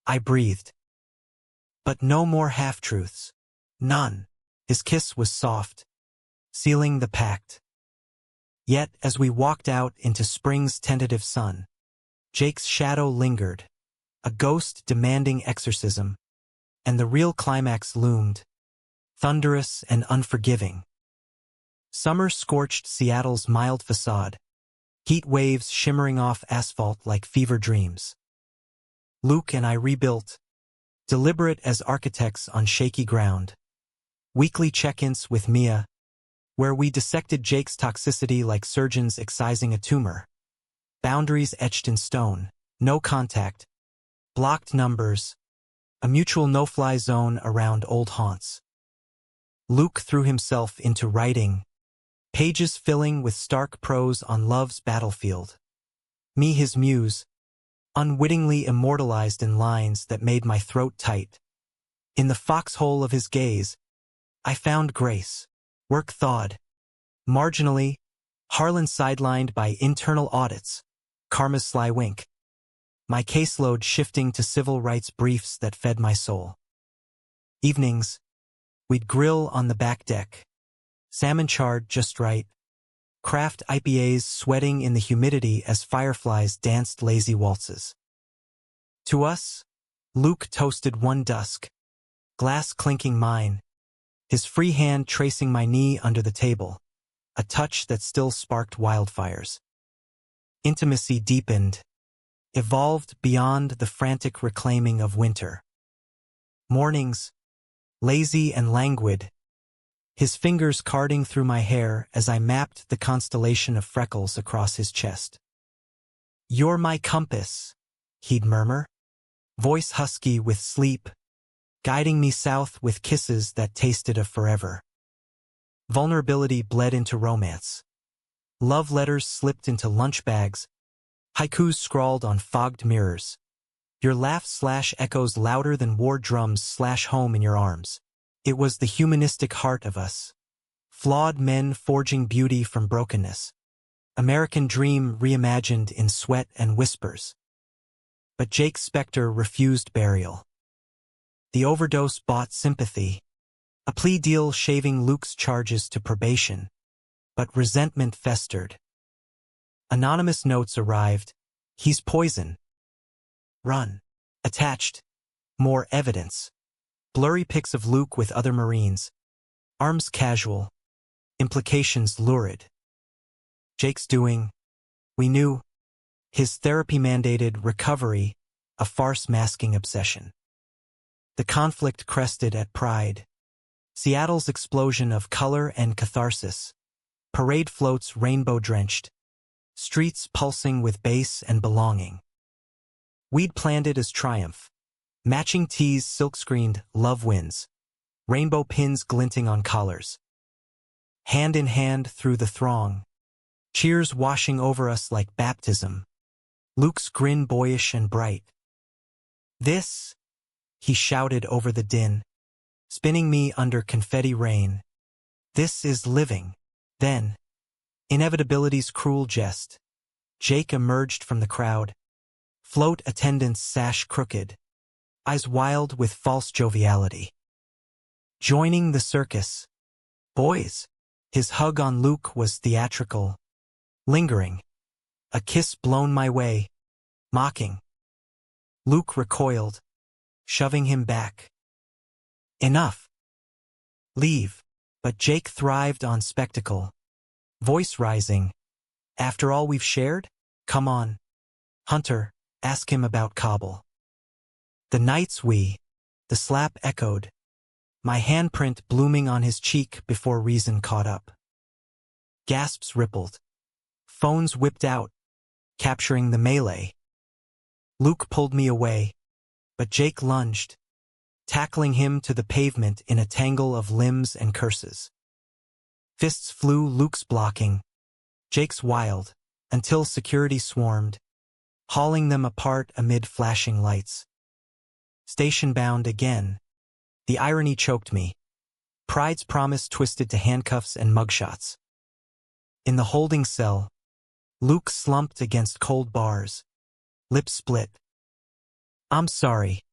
I breathed. But no more half-truths. None. His kiss was soft, sealing the pact. Yet, as we walked out into spring's tentative sun, Jake's shadow lingered, a ghost demanding exorcism, and the real climax loomed, thunderous and unforgiving. Summer scorched Seattle's mild facade, heat waves shimmering off asphalt like fever dreams. Luke and I rebuilt, deliberate as architects on shaky ground. Weekly check-ins with Mia, where we dissected Jake's toxicity like surgeons excising a tumor. Boundaries etched in stone, no contact, blocked numbers, a mutual no-fly zone around old haunts. Luke threw himself into writing, pages filling with stark prose on love's battlefield. Me his muse, unwittingly immortalized in lines that made my throat tight. In the foxhole of his gaze, I found grace, work thawed. Marginally, Harlan sidelined by internal audits, karma's sly wink. My caseload shifting to civil rights briefs that fed my soul. Evenings, we'd grill on the back deck, salmon charred just right, craft IPAs sweating in the humidity as fireflies danced lazy waltzes. To us, Luke toasted one dusk, glass clinking mine, his free hand tracing my knee under the table, a touch that still sparked wildfires. Intimacy deepened, evolved beyond the frantic reclaiming of winter. Mornings, lazy and languid, his fingers carding through my hair as I mapped the constellation of freckles across his chest. "You're my compass," he'd murmur, voice husky with sleep, guiding me south with kisses that tasted of forever. Vulnerability bled into romance. Love letters slipped into lunch bags, haikus scrawled on fogged mirrors. Your laugh echoes louder than war drums home in your arms. It was the humanistic heart of us. Flawed men forging beauty from brokenness. American dream reimagined in sweat and whispers. But Jake's specter refused burial. The overdose bought sympathy, a plea deal shaving Luke's charges to probation. But resentment festered. Anonymous notes arrived. "He's poison. Run." Attached. More evidence. Blurry pics of Luke with other Marines. Arms casual. Implications lurid. Jake's doing. We knew. His therapy-mandated recovery, a farce masking obsession. The conflict crested at Pride. Seattle's explosion of color and catharsis. Parade floats rainbow-drenched. Streets pulsing with bass and belonging. We'd planned it as triumph. Matching tees silk-screened, love wins. Rainbow pins glinting on collars. Hand in hand through the throng. Cheers washing over us like baptism. Luke's grin boyish and bright. "This," he shouted over the din, spinning me under confetti rain. "This is living." Then, inevitability's cruel jest. Jake emerged from the crowd. Float attendant's sash crooked. Eyes wild with false joviality. Joining the circus. "Boys." His hug on Luke was theatrical. Lingering. A kiss blown my way. Mocking. Luke recoiled, shoving him back. "Enough. Leave." But Jake thrived on spectacle. Voice rising. "After all we've shared? Come on. Hunter, ask him about Kabul." The nights the slap echoed. My handprint blooming on his cheek before reason caught up. Gasps rippled. Phones whipped out, capturing the melee. Luke pulled me away, but Jake lunged, tackling him to the pavement in a tangle of limbs and curses. Fists flew, Luke's blocking, Jake's wild, until security swarmed, hauling them apart amid flashing lights. Station-bound again. The irony choked me. Pride's promise twisted to handcuffs and mugshots. In the holding cell, Luke slumped against cold bars, lips split. "I'm sorry.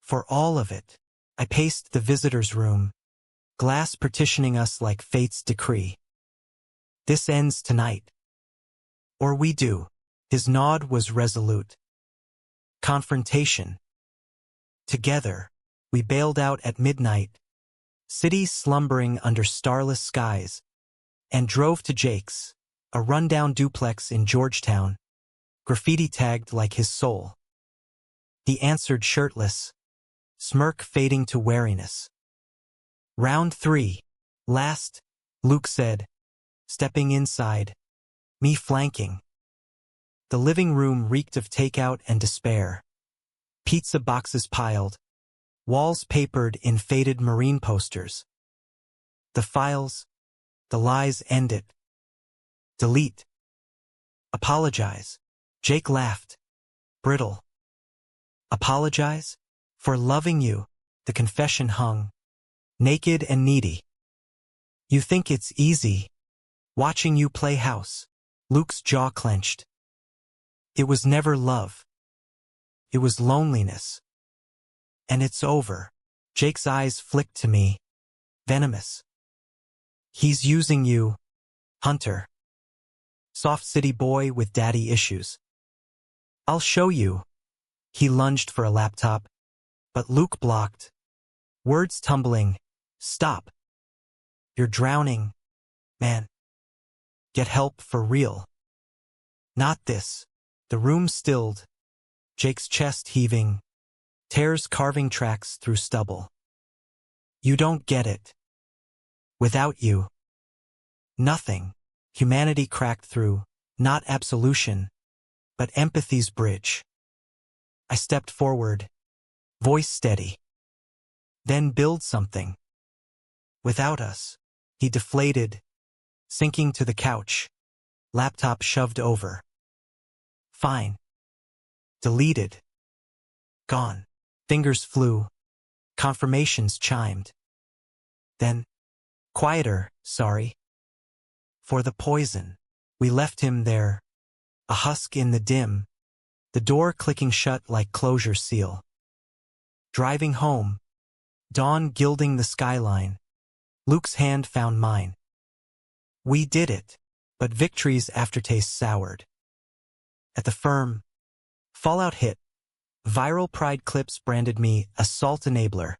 For all of it." I paced the visitor's room, glass partitioning us like fate's decree. "This ends tonight. Or we do." His nod was resolute. Confrontation. Together, we bailed out at midnight, city slumbering under starless skies, and drove to Jake's, a rundown duplex in Georgetown, graffiti-tagged like his soul. He answered shirtless, smirk fading to wariness. "Round 3. Last," Luke said, stepping inside, me flanking. The living room reeked of takeout and despair. Pizza boxes piled, walls papered in faded Marine posters. The files, the lies ended. Delete. Apologize. Jake laughed. Brittle. Apologize? For loving you, the confession hung. Naked and needy. "You think it's easy, watching you play house." Luke's jaw clenched. "It was never love. It was loneliness. And it's over." Jake's eyes flicked to me, venomous. "He's using you, Hunter. Soft city boy with daddy issues." "I'll show you." He lunged for a laptop, but Luke blocked. Words tumbling. "Stop. You're drowning, man. Get help for real." Not this. The room stilled, Jake's chest heaving, tears carving tracks through stubble. You don't get it. Without you. Nothing. Humanity cracked through, not absolution, but empathy's bridge. I stepped forward, voice steady. Then build something. Without us. He deflated, sinking to the couch, laptop shoved over. Fine. Deleted. Gone. Fingers flew. Confirmations chimed. Then, quieter, sorry. For the poison. We left him there, a husk in the dim, the door clicking shut like closure seal. Driving home, dawn gilding the skyline, Luke's hand found mine. We did it, but victory's aftertaste soured. At the firm, fallout hit. Viral pride clips branded me assault enabler.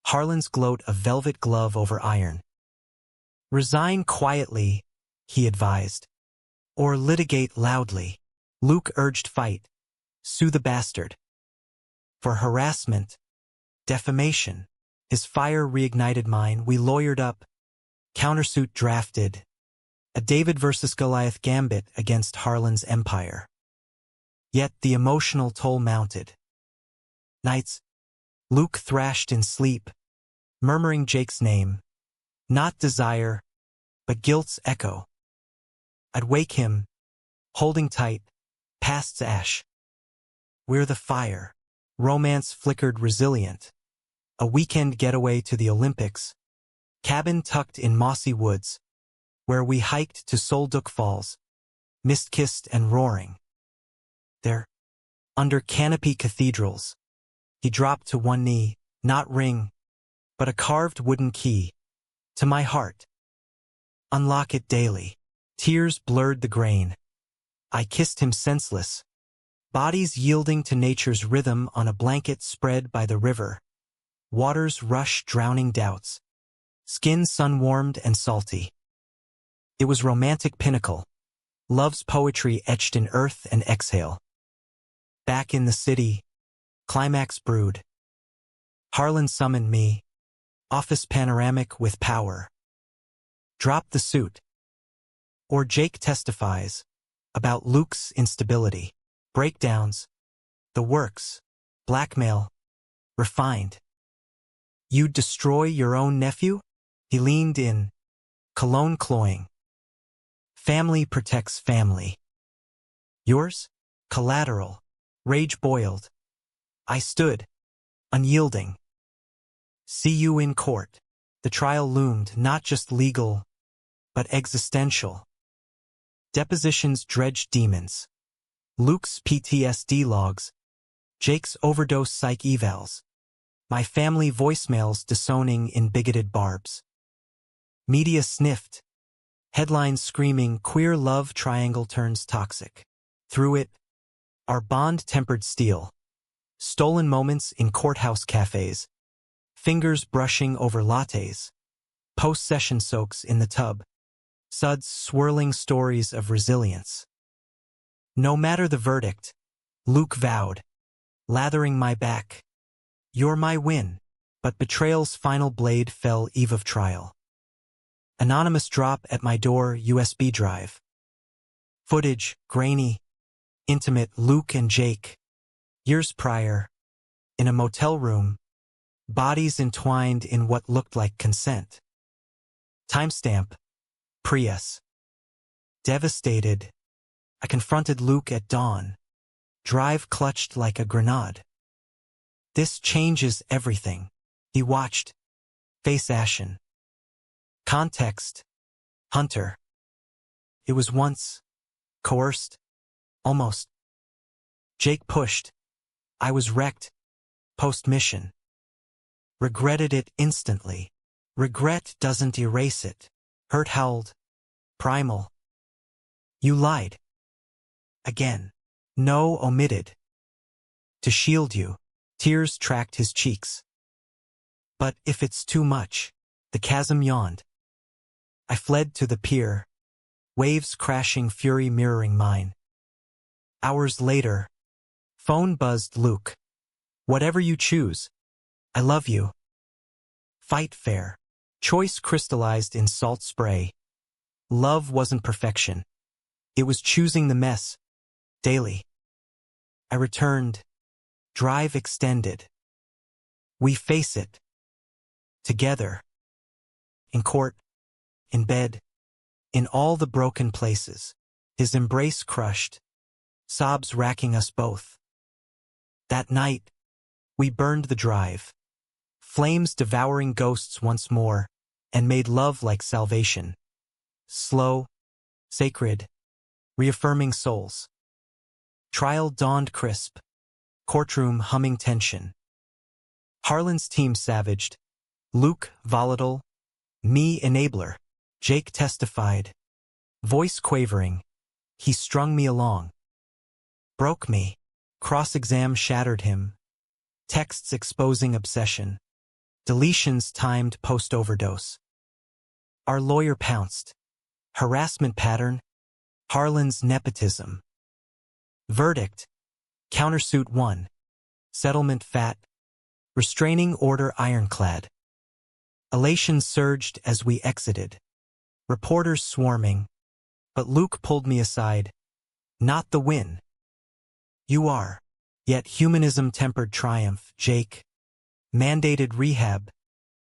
Harlan's gloat a velvet glove over iron. Resign quietly, he advised. Or litigate loudly. Luke urged fight. Sue the bastard. For harassment, defamation. His fire reignited mine. We lawyered up. Countersuit drafted. A David versus Goliath gambit against Harlan's empire. Yet the emotional toll mounted. Nights, Luke thrashed in sleep, murmuring Jake's name. Not desire, but guilt's echo. I'd wake him, holding tight, past's ash. We're the fire. Romance flickered resilient. A weekend getaway to the Olympics. Cabin tucked in mossy woods, where we hiked to Solduc Falls, mist-kissed and roaring. There, under canopy cathedrals, he dropped to one knee, not ring, but a carved wooden key, to my heart. Unlock it daily. Tears blurred the grain. I kissed him senseless, bodies yielding to nature's rhythm on a blanket spread by the river. Water's rush drowning doubts. Skin sun-warmed and salty. It was romantic pinnacle. Love's poetry etched in earth and exhale. Back in the city, climax brewed. Harlan summoned me. Office panoramic with power. Drop the suit. Or Jake testifies about Luke's instability. Breakdowns. The works. Blackmail. Refined. You'd destroy your own nephew? He leaned in, cologne cloying. Family protects family. Yours? Collateral. Rage boiled. I stood, unyielding. See you in court. The trial loomed, not just legal, but existential. Depositions dredged demons. Luke's PTSD logs. Jake's overdose psych evals. My family voicemails disowning in bigoted barbs. Media sniffed. Headlines screaming queer love triangle turns toxic. Through it, our bond tempered steel. Stolen moments in courthouse cafes. Fingers brushing over lattes. Post-session soaks in the tub. Suds swirling stories of resilience. No matter the verdict, Luke vowed, lathering my back. You're my win, but betrayal's final blade fell eve of trial. Anonymous drop at my door USB drive. Footage, grainy, intimate Luke and Jake. Years prior, in a motel room, bodies entwined in what looked like consent. Timestamp, Prius. Devastated, I confronted Luke at dawn. Drive clutched like a grenade. This changes everything. He watched, face ashen. Context, Hunter. It was once, coerced, almost. Jake pushed. I was wrecked, post-mission. Regretted it instantly. Regret doesn't erase it. Hurt howled, primal. You lied. Again. No omitted. To shield you, tears tracked his cheeks. But if it's too much, the chasm yawned. I fled to the pier, waves crashing, fury mirroring mine. Hours later, phone buzzed. Luke. Whatever you choose. I love you. Fight fair. Choice crystallized in salt spray. Love wasn't perfection. It was choosing the mess. Daily. I returned. Drive extended. We face it. Together. In court. In bed. In all the broken places. His embrace crushed. Sobs racking us both. That night, we burned the drive. Flames devouring ghosts once more, and made love like salvation. Slow, sacred, reaffirming souls. Trial dawned crisp. Courtroom humming tension. Harlan's team savaged. Luke volatile. Me enabler. Jake testified. Voice quavering. He strung me along. Broke me. Cross-exam shattered him. Texts exposing obsession. Deletions timed post-overdose. Our lawyer pounced. Harassment pattern. Harlan's nepotism. Verdict. Countersuit won. Settlement fat. Restraining order ironclad. Elation surged as we exited. Reporters swarming. But Luke pulled me aside. Not the win. You are. Yet humanism tempered triumph. Jake. Mandated rehab.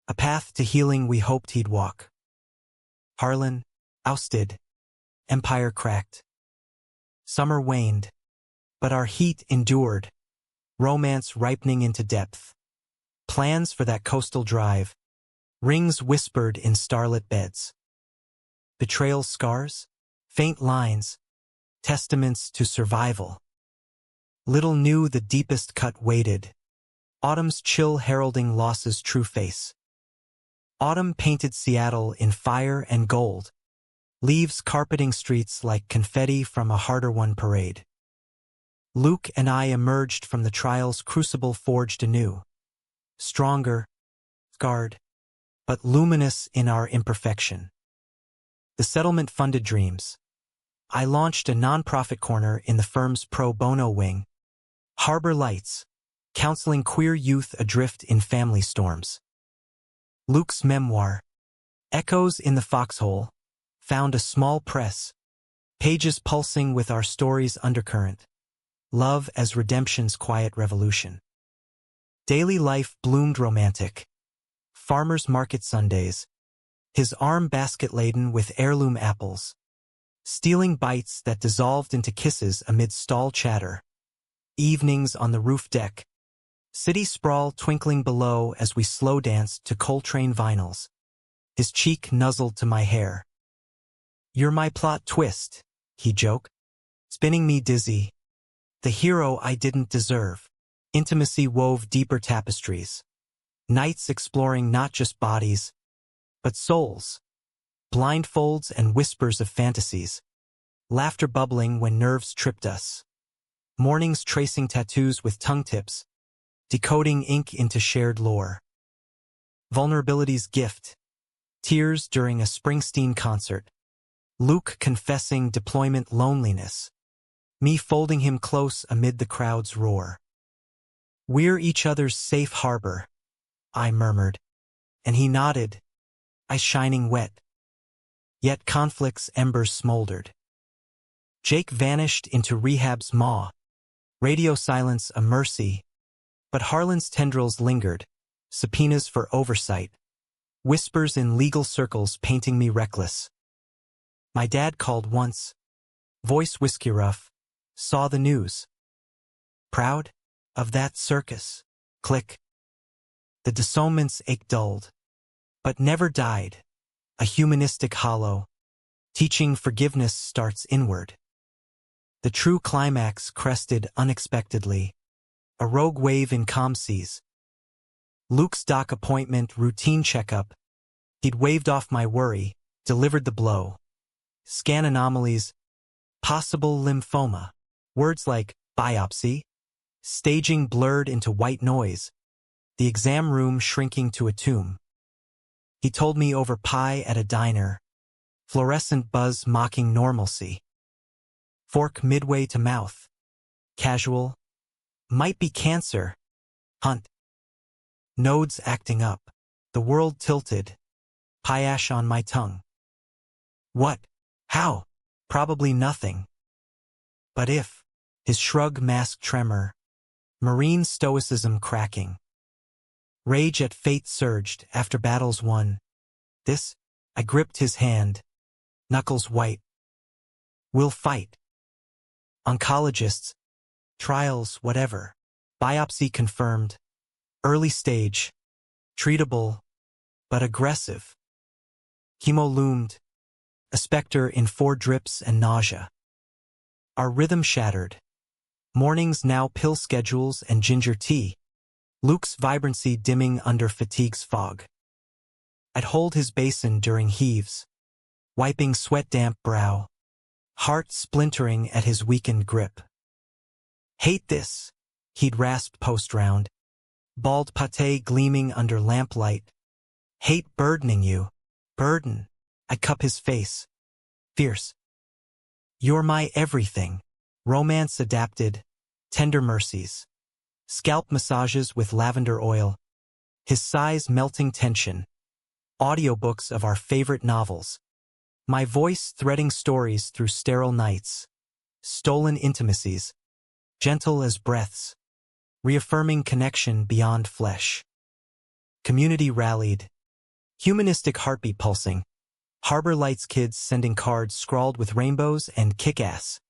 A path to healing we hoped he'd walk. Harlan. Ousted. Empire cracked. Summer waned. But our heat endured. Romance ripening into depth. Plans for that coastal drive. Rings whispered in starlit beds. Betrayal scars. Faint lines. Testaments to survival. Little knew the deepest cut waited. Autumn's chill heralding loss's true face. Autumn painted Seattle in fire and gold. Leaves carpeting streets like confetti from a harder-won parade. Luke and I emerged from the trial's crucible forged anew. Stronger, scarred, but luminous in our imperfection. The settlement funded dreams. I launched a nonprofit corner in the firm's pro bono wing. Harbor Lights, counseling queer youth adrift in family storms. Luke's memoir, Echoes in the Foxhole, found a small press, pages pulsing with our story's undercurrent. Love as redemption's quiet revolution. Daily life bloomed romantic. Farmers market Sundays. His arm basket laden with heirloom apples. Stealing bites that dissolved into kisses amid stall chatter. Evenings on the roof deck. City sprawl twinkling below as we slow danced to Coltrane vinyls. His cheek nuzzled to my hair. You're my plot twist, he joked, spinning me dizzy. The hero I didn't deserve. Intimacy wove deeper tapestries. Nights exploring not just bodies, but souls. Blindfolds and whispers of fantasies. Laughter bubbling when nerves tripped us. Mornings tracing tattoos with tongue tips. Decoding ink into shared lore. Vulnerability's gift. Tears during a Springsteen concert. Luke confessing deployment loneliness. Me folding him close amid the crowd's roar. We're each other's safe harbor, I murmured, and he nodded, eyes shining wet. Yet conflict's embers smoldered. Jake vanished into rehab's maw. Radio silence a mercy. But Harlan's tendrils lingered, subpoenas for oversight. Whispers in legal circles painting me reckless. My dad called once. Voice whiskey rough. Saw the news. Proud? Of that circus. Click. The dissonance ache dulled. But never died. A humanistic hollow. Teaching forgiveness starts inward. The true climax crested unexpectedly. A rogue wave in calm seas. Luke's doc appointment routine checkup. He'd waved off my worry, delivered the blow. Scan anomalies. Possible lymphoma. Words like biopsy. Staging blurred into white noise. The exam room shrinking to a tomb. He told me over pie at a diner. Fluorescent buzz mocking normalcy. Fork midway to mouth. Casual. Might be cancer. Hunt. Nodes acting up. The world tilted. Payash on my tongue. What? How? Probably nothing. But if. His shrug masked tremor. Marine stoicism cracking. Rage at fate surged after battles won. This? I gripped his hand. Knuckles white. We'll fight. Oncologists. Trials, whatever. Biopsy confirmed. Early stage. Treatable. But aggressive. Chemo loomed. A specter in 4 drips and nausea. Our rhythm shattered. Mornings now pill schedules and ginger tea. Luke's vibrancy dimming under fatigue's fog. I'd hold his basin during heaves. Wiping sweat-damp brow. Heart splintering at his weakened grip. Hate this, he'd rasp post-round. Bald pate gleaming under lamplight. Hate burdening you. Burden. I cup his face. Fierce. You're my everything. Romance adapted. Tender mercies. Scalp massages with lavender oil. His sighs melting tension. Audiobooks of our favorite novels. My voice threading stories through sterile nights. Stolen intimacies. Gentle as breaths. Reaffirming connection beyond flesh. Community rallied. Humanistic heartbeat pulsing. Harbor Lights kids sending cards scrawled with rainbows and kick-ass.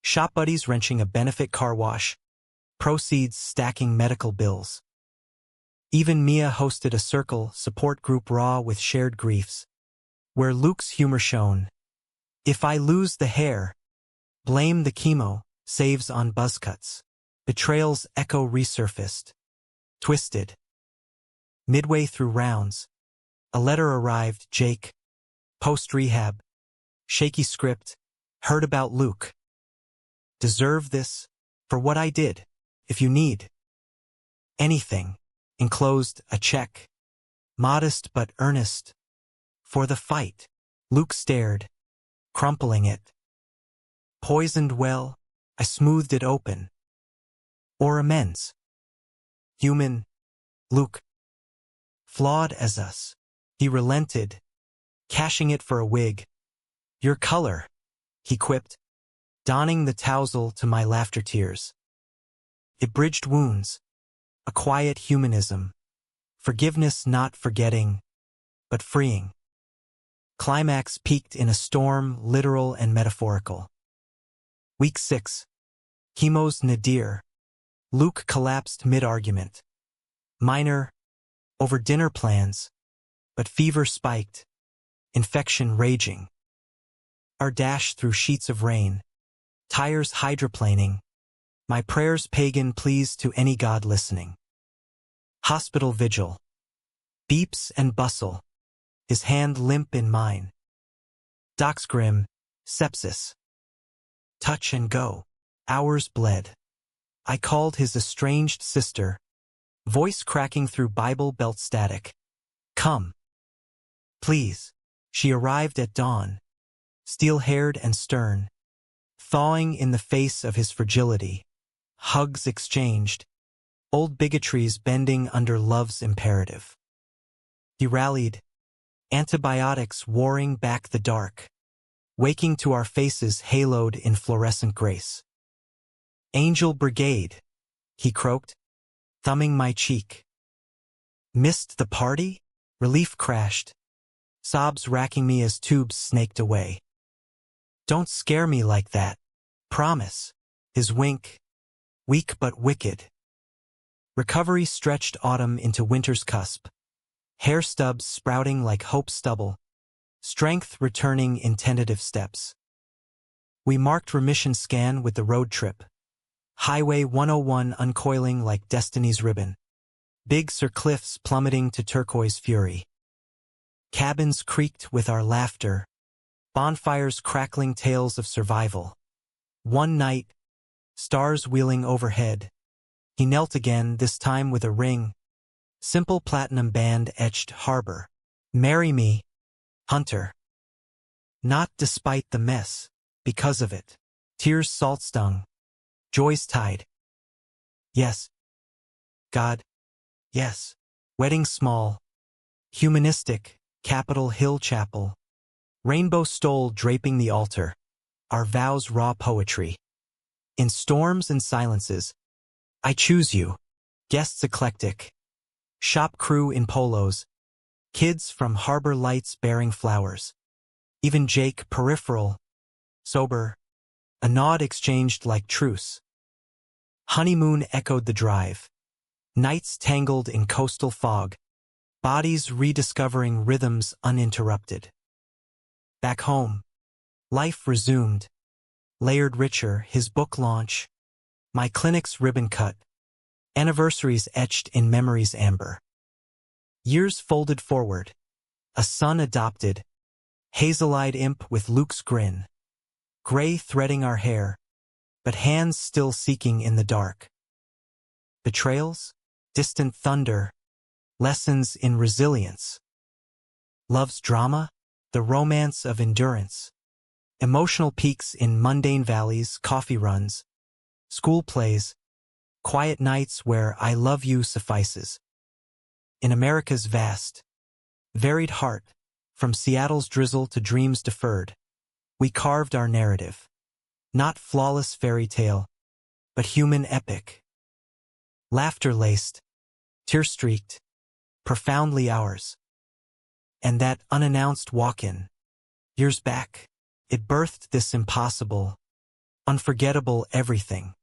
Shop buddies wrenching a benefit car wash. Proceeds stacking medical bills. Even Mia hosted a circle support group raw with shared griefs. Where Luke's humor shone. If I lose the hair, blame the chemo, saves on buzzcuts. Betrayal's echo resurfaced. Twisted. Midway through rounds. A letter arrived, Jake. Post-rehab. Shaky script. Heard about Luke. Deserve this? For what I did. If you need. Anything. Enclosed, a check. Modest but earnest. For the fight. Luke stared. Crumpling it. Poisoned well. I smoothed it open. Or amends. Human. Luke. Flawed as us. He relented. Cashing it for a wig. Your color. He quipped. Donning the tousle to my laughter tears. It bridged wounds. A quiet humanism. Forgiveness not forgetting, but freeing. Climax peaked in a storm, literal and metaphorical. Week 6. Chemo's nadir. Luke collapsed mid-argument. Minor, over dinner plans, but fever spiked. Infection raging. Our dash through sheets of rain. Tires hydroplaning. My prayers pagan pleas to any god listening. Hospital vigil. Beeps and bustle. His hand limp in mine. Doc's grim. Sepsis. Touch and go. Hours bled. I called his estranged sister. Voice cracking through Bible belt static. Come. Please. She arrived at dawn. Steel-haired and stern. Thawing in the face of his fragility. Hugs exchanged. Old bigotries bending under love's imperative. He rallied. Antibiotics warring back the dark. Waking to our faces haloed in fluorescent grace. Angel Brigade, he croaked, thumbing my cheek. Missed the party? Relief crashed. Sobs racking me as tubes snaked away. Don't scare me like that. Promise. His wink. Weak but wicked. Recovery stretched autumn into winter's cusp. Hair stubs sprouting like hope stubble. Strength returning in tentative steps. We marked remission scan with the road trip. Highway 101 uncoiling like destiny's ribbon. Big Sur cliffs plummeting to turquoise fury. Cabins creaked with our laughter. Bonfires crackling tales of survival. One night, stars wheeling overhead. He knelt again, this time with a ring. Simple platinum band etched harbor. Marry me, Hunter. Not despite the mess, because of it. Tears salt stung. Joy's tide. Yes. God. Yes. Wedding small. Humanistic. Capitol Hill Chapel. Rainbow stole draping the altar. Our vows raw poetry. In storms and silences. I choose you. Guests eclectic. Shop crew in polos. Kids from harbor lights bearing flowers. Even Jake peripheral. Sober. A nod exchanged like truce. Honeymoon echoed the drive. Nights tangled in coastal fog. Bodies rediscovering rhythms uninterrupted. Back home. Life resumed. Layered richer, his book launch. My clinic's ribbon cut. Anniversaries etched in memory's amber. Years folded forward. A son adopted. Hazel-eyed imp with Luke's grin. Gray threading our hair, but hands still seeking in the dark. Betrayals? Distant thunder. Lessons in resilience. Love's drama? The romance of endurance. Emotional peaks in mundane valleys, coffee runs. School plays. Quiet nights where I love you suffices. In America's vast, varied heart, from Seattle's drizzle to dreams deferred, we carved our narrative. Not flawless fairy tale, but human epic. Laughter-laced, tear-streaked, profoundly ours. And that unannounced walk-in, years back, it birthed this impossible, unforgettable everything.